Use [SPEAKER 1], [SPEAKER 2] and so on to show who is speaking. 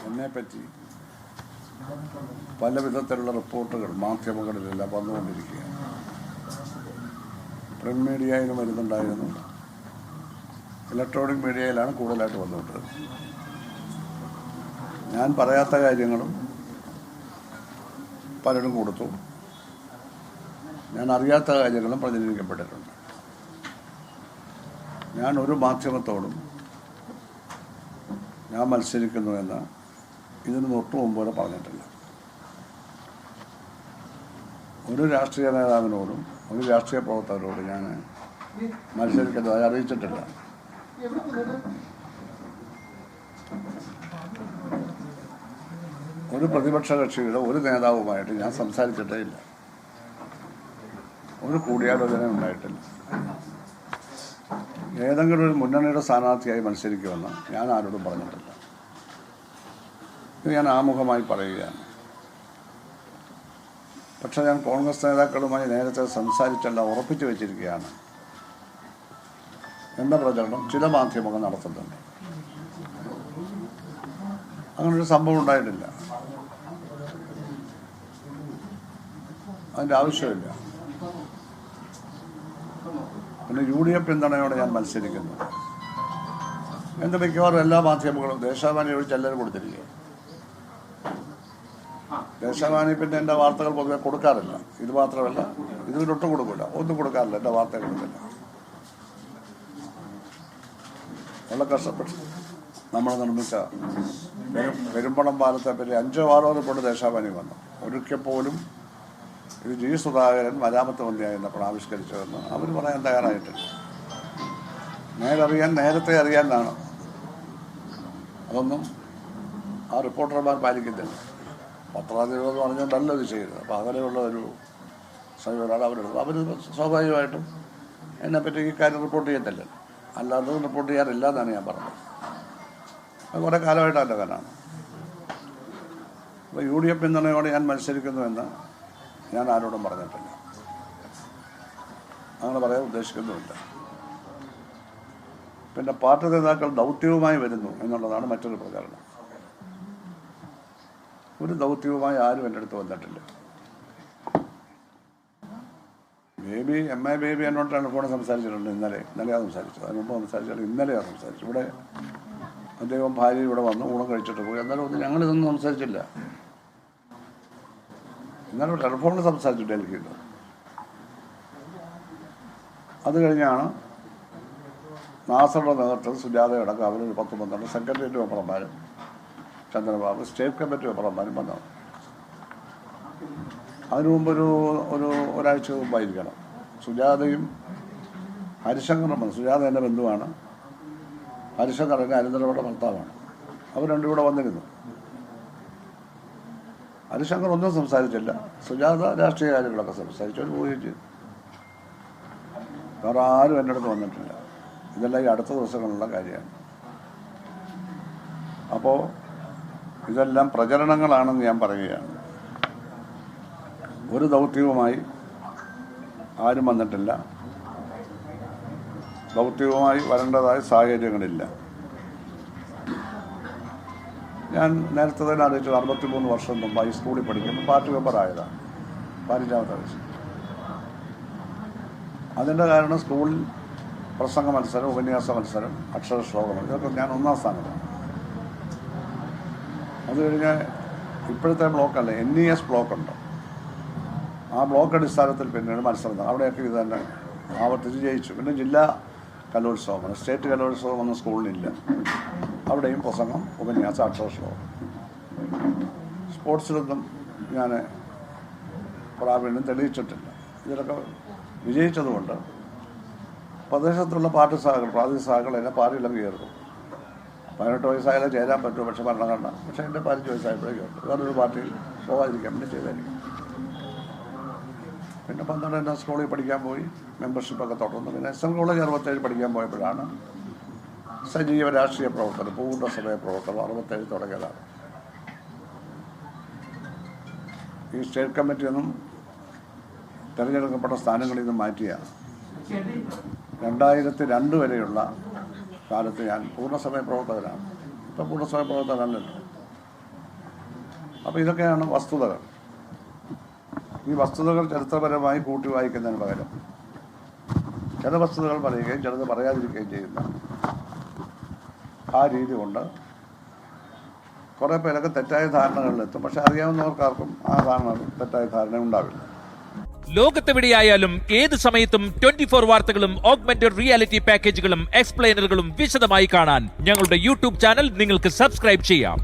[SPEAKER 1] എന്നെപ്പറ്റി പല വിധത്തിലുള്ള റിപ്പോർട്ടുകൾ മാധ്യമങ്ങളിലെല്ലാം വന്നുകൊണ്ടിരിക്കുകയാണ്. പ്രിന്റ് മീഡിയയിലും വരുന്നുണ്ടായിരുന്നു, ഇലക്ട്രോണിക് മീഡിയയിലാണ് കൂടുതലായിട്ട് വന്നുകൊണ്ടിരുന്നത്. ഞാൻ പറയാത്ത കാര്യങ്ങളും പലരും കൊടുത്തു, ഞാൻ അറിയാത്ത കാര്യങ്ങളും പ്രചരിപ്പിക്കപ്പെട്ടിട്ടുണ്ട്. ഞാൻ ഒരു മാധ്യമത്തോടും ഞാൻ മത്സരിക്കുന്നുവെന്ന് ഇതിന് തൊട്ട് മുമ്പ് വരെ പറഞ്ഞിട്ടില്ല. ഒരു രാഷ്ട്രീയ നേതാവിനോടും ഒരു രാഷ്ട്രീയ പ്രവർത്തകരോടും ഞാൻ മത്സരിക്കുന്നതായി അറിയിച്ചിട്ടില്ല. ഒരു പ്രതിപക്ഷ കക്ഷിയുടെ ഒരു നേതാവുമായിട്ട് ഞാൻ സംസാരിച്ചിട്ടേ ഇല്ല. ഒരു കൂടിയാലോചന ഉണ്ടായിട്ടില്ല. ഏതെങ്കിലും ഒരു മുന്നണിയുടെ സ്ഥാനാർത്ഥിയായി മത്സരിക്കുമെന്ന് ഞാൻ ആരോടും പറഞ്ഞിട്ടില്ല. ഇത് ഞാൻ ആമുഖമായി പറയുകയാണ്. പക്ഷേ ഞാൻ കോൺഗ്രസ് നേതാക്കളുമായി നേരത്തെ സംസാരിച്ചെല്ലാം ഉറപ്പിച്ചു വെച്ചിരിക്കുകയാണ് എന്ന പ്രചരണം ചില മാധ്യമങ്ങൾ നടത്തുന്നുണ്ട്. അങ്ങനൊരു സംഭവം ഉണ്ടായിട്ടില്ല, അതിൻ്റെ ആവശ്യമില്ല. പിന്നെ UDF പിന്തുണയോടെ ഞാൻ മത്സരിക്കുന്നു എൻ്റെ മിക്കവാറും എല്ലാ മാധ്യമങ്ങളും ദേശാഭിമാനി ഒഴിച്ച് എല്ലാവരും കൊടുത്തിരിക്കുക. ദേശാഭിമാനി പിന്നെ എൻ്റെ വാർത്തകൾ പൊതുവെ കൊടുക്കാറില്ല. ഇത് മാത്രമല്ല, ഇതിനൊട്ടും കൊടുക്കില്ല, ഒന്നും കൊടുക്കാറില്ല, എൻ്റെ വാർത്തകൾ കൊടുക്കില്ല. വളരെ കഷ്ടപ്പെട്ട് നമ്മൾ നിർമ്മിച്ച പെരുമ്പളം പാലത്തെ പറ്റി 5-6 റിപ്പോർട്ട് ദേശാഭിമാനി വന്നു. ഒരിക്കൽ പോലും ഇത് G. സുധാകരൻ മരാമത്ത് മന്ത്രിയായിരുന്നപ്പോൾ ആവിഷ്കരിച്ചതെന്ന് അവർ പറയാൻ തയ്യാറായിട്ടില്ല. നേരത്തെ അറിയാനാണ്. അതൊന്നും ആ റിപ്പോർട്ടർമാർ പാലിക്കുന്നില്ല. പത്രാധിപർ എന്ന് പറഞ്ഞുകൊണ്ടല്ല ഇത് ചെയ്യുന്നത്. അപ്പോൾ അങ്ങനെയുള്ള ഒരു സമീപനമാണ് അവരെടുത്തത്. അവർ സ്വാഭാവികമായിട്ടും എന്നെപ്പറ്റി ഈ കാര്യം റിപ്പോർട്ട് ചെയ്യത്തില്ല, അല്ലാതെ റിപ്പോർട്ട് ചെയ്യാറില്ല എന്നാണ് ഞാൻ പറഞ്ഞത്. അത് കുറേ കാലമായിട്ട് എൻ്റെ കാലാണ്. അപ്പോൾ UDF പിന്തുണയോടെ ഞാൻ മത്സരിക്കുന്നുവെന്ന് ഞാൻ ആരോടും പറഞ്ഞിട്ടില്ല, അങ്ങനെ പറയാൻ ഉദ്ദേശിക്കുന്നുമില്ല. പിന്നെ പാർട്ടി നേതാക്കൾ ദൗത്യവുമായി വരുന്നു എന്നുള്ളതാണ് മറ്റൊരു പ്രചാരണം. ഒരു ദൗത്യവുമായി ആരും എൻ്റെ അടുത്ത് വന്നിട്ടില്ല. MA ബേബി എന്നോട് ടെലിഫോണിൽ സംസാരിച്ചിട്ടുണ്ട്. ഇന്നലെയാണ് സംസാരിച്ചത്. അതിന് മുമ്പ് സംസാരിച്ചാലും ഇന്നലെയാണ് സംസാരിച്ചത്. ഇവിടെ അദ്ദേഹം ഭാര്യ ഇവിടെ വന്ന് ഊണം കഴിച്ചിട്ട് പോയി. എന്നാലും ഒന്നും ഞങ്ങളിതൊന്നും സംസാരിച്ചില്ല. ഇന്നലെ ടെലിഫോണിൽ സംസാരിച്ചു ഡൽഹിയിൽ. അത് കഴിഞ്ഞാണ് നാസറുടെ നേതൃത്വത്തിൽ സുജാതയടക്കം അവരൊരു 10-12 സെക്രട്ടേറിയറ്റ് മെമ്പർമാരും ചന്ദ്രബാബു സ്റ്റേറ്റ് കമ്മിറ്റി മെമ്പർമാരും വന്നത്. അതിനു മുമ്പ് ഒരാഴ്ച മുമ്പായിരിക്കണം സുജാതയും ഹരിശങ്കറും വന്നു. സുജാത എൻ്റെ ബന്ധുവാണ്, ഹരിശങ്കർ എൻ്റെ അനന്തരവയുടെ ഭർത്താവാണ്. അവർ രണ്ടും കൂടെ വന്നിരുന്നു. ഹരിശങ്കർ ഒന്നും സംസാരിച്ചില്ല, സുജാത രാഷ്ട്രീയ കാര്യങ്ങളൊക്കെ സംസാരിച്ചു. ഒരു പോവുകയും ചെയ്തു. വേറെ ആരും എൻ്റെ അടുത്ത് വന്നിട്ടില്ല. ഇതെല്ലാം ഈ അടുത്ത ദിവസങ്ങളിലുള്ള കാര്യമാണ്. അപ്പോൾ ഇതെല്ലാം പ്രചരണങ്ങളാണെന്ന് ഞാൻ പറയുകയാണ്. ഒരു ദൗത്യവുമായി ആരും വന്നിട്ടില്ല, ദൗത്യവുമായി വരേണ്ടതായ സാഹചര്യങ്ങളില്ല. ഞാൻ നേരത്തെ തന്നെ അറിയിച്ചത് 63 വർഷം മുമ്പ് ഹൈസ്കൂളിൽ പഠിക്കുമ്പോൾ പാർട്ടി മെമ്പറായതാണ്, 15-ാമത്തെ വയസ്സ്. അതിൻ്റെ കാരണം സ്കൂളിൽ പ്രസംഗ മത്സരം, ഉപന്യാസ മത്സരം, അക്ഷരശ്ലോകം, ഇതൊക്കെ ഞാൻ 1-ാം സ്ഥാനത്താണ്. അത് കഴിഞ്ഞ് ഇപ്പോഴത്തെ ബ്ലോക്കല്ല, NES ബ്ലോക്കുണ്ട്. ആ ബ്ലോക്ക് അടിസ്ഥാനത്തിൽ പിന്നീട് മത്സരം, അവിടെയൊക്കെ ഇത് തന്നെ ആവർത്തിച്ച് ജയിച്ചു. പിന്നെ ജില്ലാ കലോത്സവമാണ്, സ്റ്റേറ്റ് കലോത്സവം ഒന്നും സ്കൂളിലില്ല. അവിടെയും പ്രസംഗം, ഉപന്യാസ, അക്ഷരശ്ലോകം. സ്പോർട്സിലൊന്നും ഞാൻ പ്രാവീണ്യം തെളിയിച്ചിട്ടില്ല. ഇതിലൊക്കെ വിജയിച്ചതുകൊണ്ട് പ്രദേശത്തുള്ള പാർട്ടി സഹകൾ, പ്രാദേശിക സഹകൾ എന്നെ പാർട്ടിയിലൊക്കെ ചേർക്കും. 18 വയസ്സായാലും ചേരാൻ പറ്റുമോ? പക്ഷെ ഭരണഘടന എൻ്റെ 15 വയസ്സായപ്പോഴേ ചേർത്തു. വേറൊരു പാർട്ടിയിൽ പോകാതിരിക്കാൻ വേണ്ടി ചെയ്തായിരിക്കും. പിന്നെ 12 സ്കൂളിൽ പഠിക്കാൻ പോയി, മെമ്പർഷിപ്പൊക്കെ തുടർന്നു. പിന്നെ SM കോളേജ് 67 പഠിക്കാൻ പോയപ്പോഴാണ് സജീവ രാഷ്ട്രീയ പ്രവർത്തനം, പൂർണ്ണ സമയ പ്രവർത്തനം 67 തുടങ്ങിയതാണ്. ഈ സ്റ്റേറ്റ് കമ്മിറ്റിയൊന്നും തിരഞ്ഞെടുക്കപ്പെട്ട സ്ഥാനങ്ങളിൽ നിന്ന് മാറ്റിയാണ്. 2002 വരെയുള്ള കാലത്ത് ഞാൻ പൂർണ്ണസമയ പ്രവർത്തകനാണ്. ഇപ്പം പൂർണ്ണസമയ പ്രവർത്തകനല്ലല്ലോ. അപ്പോൾ ഇതൊക്കെയാണ് വസ്തുതകൾ. ഈ വസ്തുതകൾ ചരിത്രപരമായി കൂട്ടി വായിക്കുന്നതിന് പകരം ചില വസ്തുതകൾ പറയുകയും ചിലത് പറയാതിരിക്കുകയും ചെയ്യുന്ന ആ രീതി കൊണ്ട് കുറേ പേരൊക്കെ തെറ്റായ ധാരണകളിലെത്തും. പക്ഷെ അറിയാവുന്നവർക്കാർക്കും ആ തെറ്റായ ധാരണ ഉണ്ടാവില്ല.
[SPEAKER 2] ലോകത്തെവിടെയായാലും ഏത് സമയത്തും 24 വാർത്തകളും ഓഗ്മെന്റഡ് റിയാലിറ്റി പാക്കേജുകളും എക്സ്പ്ലെയിനറുകളും വിശദമായി കാണാൻ ഞങ്ങളുടെ യൂട്യൂബ് ചാനൽ നിങ്ങൾക്ക് സബ്സ്ക്രൈബ് ചെയ്യാം.